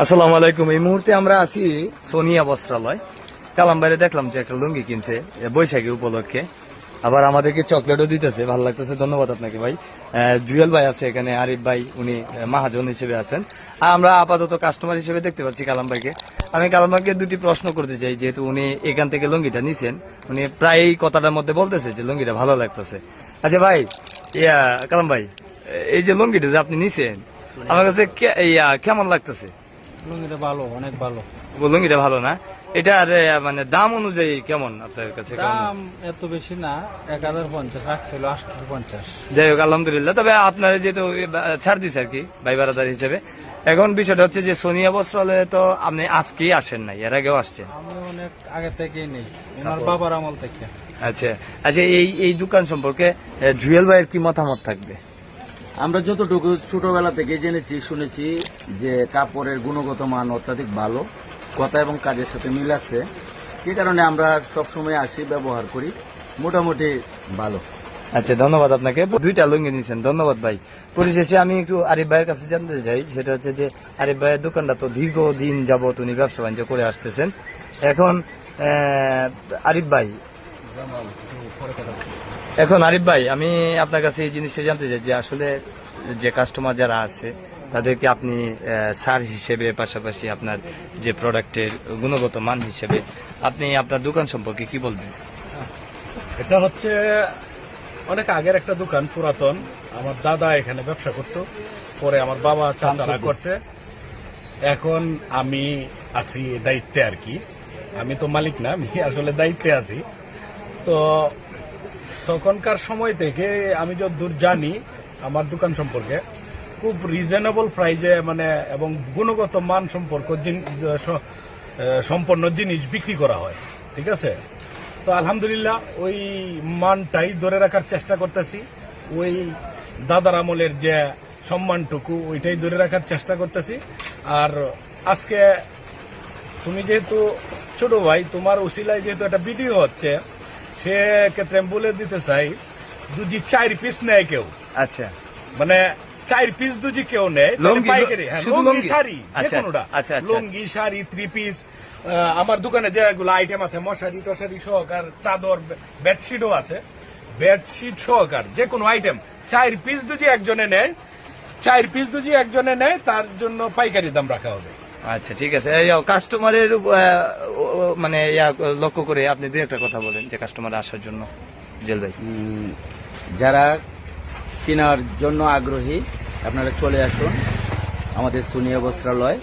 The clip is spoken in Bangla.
আসসালামু আলাইকুম। এই মুহূর্তে আমরা আছি সোনিয়া বস্ত্রালয়। কালাম বাইরে দেখলাম যে একটা লুঙ্গি কিনছে বৈশাখী উপলক্ষে, আবার আমাদেরকে চকলেটও দিতেছে। ভালো লাগতেছে, ধন্যবাদ আপনাকে ভাই। জুয়েল ভাই আছে এখানে, আরিফ ভাই উনি মহাজন হিসেবে আছেন, আর আমরা আপাতত কাস্টমার হিসেবে দেখতে পাচ্ছি কালাম ভাইকে। আমি কালাম ভাইকে দুটি প্রশ্ন করতে চাই, যেহেতু উনি এখান থেকে লুঙ্গিটা নিছেন। উনি প্রায় এই কথাটার মধ্যে বলতেছে যে লুঙ্গিটা ভালো লাগতেছে। আচ্ছা ভাই, কালাম ভাই, এই যে লুঙ্গিটা যে আপনি নিছেন, আমার কাছে কেমন লাগতেছে? লুঙ্গিটা ভালো, অনেক ভালো। লুঙ্গিটা ভালো না? এটার মানে দাম অনুযায়ী কেমন আপনার কাছে? দাম এত বেশি না, 1050 রাখছিল 850। যাই হোক, আলহামদুলিল্লাহ। তবে আপনার যেহেতু ছাড় দিচ্ছে আর কি ভাই বারাদার হিসেবে। এখন বিষয়টা হচ্ছে যে সোনিয়া বস্ত্রালয়ে তো আপনি আজকেই আসেন নাই, এর আগেও আসছেন? আমি অনেক আগে থেকেই নেই, ওনার বাবার আমল থেকে। আচ্ছা আচ্ছা, এই দোকান সম্পর্কে জুয়েল ভাইয়ের কি মতামত থাকবে? আমরা যতটুকু ছোটবেলা থেকে জেনেছি শুনেছি যে কাপড়ের গুণগত মান অত্যাধিক ভালো, কথা এবং কাজের সাথে মিল আছে। সে কারণে আমরা সবসময় আসি, ব্যবহার করি, মোটামুটি ভালো। আচ্ছা, ধন্যবাদ আপনাকে। দুইটা লুঙ্গি নিয়েছেন, ধন্যবাদ ভাই। পরিশেষে আমি একটু আরিফ ভাইয়ের কাছে জানতে চাই, সেটা হচ্ছে যে আরিফ ভাইয়ের দোকানটা তো দীর্ঘদিন যাবত উনি ব্যবসা বাণিজ্য করে আসতেছেন। এখন আরিফ ভাই, আমি আপনার কাছে এই জিনিসটা জানতে চাই যে আসলে যে কাস্টমার যারা আছে তাদেরকে আপনি সার হিসেবে, পাশাপাশি আপনার যে প্রোডাক্টের গুণগত মান হিসেবে আপনি আপনার দোকান সম্পর্কে কি বলবেন? এটা হচ্ছে অনেক আগের একটা দোকান, পুরাতন। আমার দাদা এখানে ব্যবসা করতো, পরে আমার বাবা চাচারা করছে। এখন আমি আছি দায়িত্বে আর কি। আমি তো মালিক না, আমি আসলে দায়িত্বে আছি। তো তখনকার সময় থেকে আমি যতদূর জানি আমার দোকান সম্পর্কে, খুব রিজনেবল প্রাইজে মানে এবং গুণগত মান সম্পন্ন জিনিস বিক্রি করা হয়। ঠিক আছে, তো আলহামদুলিল্লাহ ওই মানটাই ধরে রাখার চেষ্টা করতেছি। ওই দাদার আমলের যে সম্মানটুকু ওইটাই ধরে রাখার চেষ্টা করতেছি। আর আজকে তুমি যেহেতু ছোট ভাই, তোমার উসিলায় যেহেতু একটা ভিডিও হচ্ছে, সে ক্ষেত্রে আমি বলে দিতে চাই, দুজি 4 পিস নেয় কেউ। আচ্ছা, মানে 4 পিস দুজি কেউ নেয় পাইকারি। হ্যাঁ, লুঙ্গি শাড়ি যেকোনোটা, লুঙ্গি শাড়ি 3 পিস। আমার দোকানে যেগুলো আইটেম আছে, মশারি টশারি সহকার, চাদর, বেডশিটও আছে, বেডশিট সহকার যে কোনো আইটেম 4 পিস দুজি একজনে নেয়, 4 পিস দুজি একজনে নেয়, তার জন্য পাইকারি দাম রাখা হবে। আচ্ছা, ঠিক আছে। কাস্টমারের মানে লক্ষ্য করে আপনি দু একটা কথা বলেন যে কাস্টমার আসার জন্য। জেল ভাই, যারা কেনার জন্য আগ্রহী আপনারা চলে আসুন আমাদের সোনিয়া বস্ত্রালয়।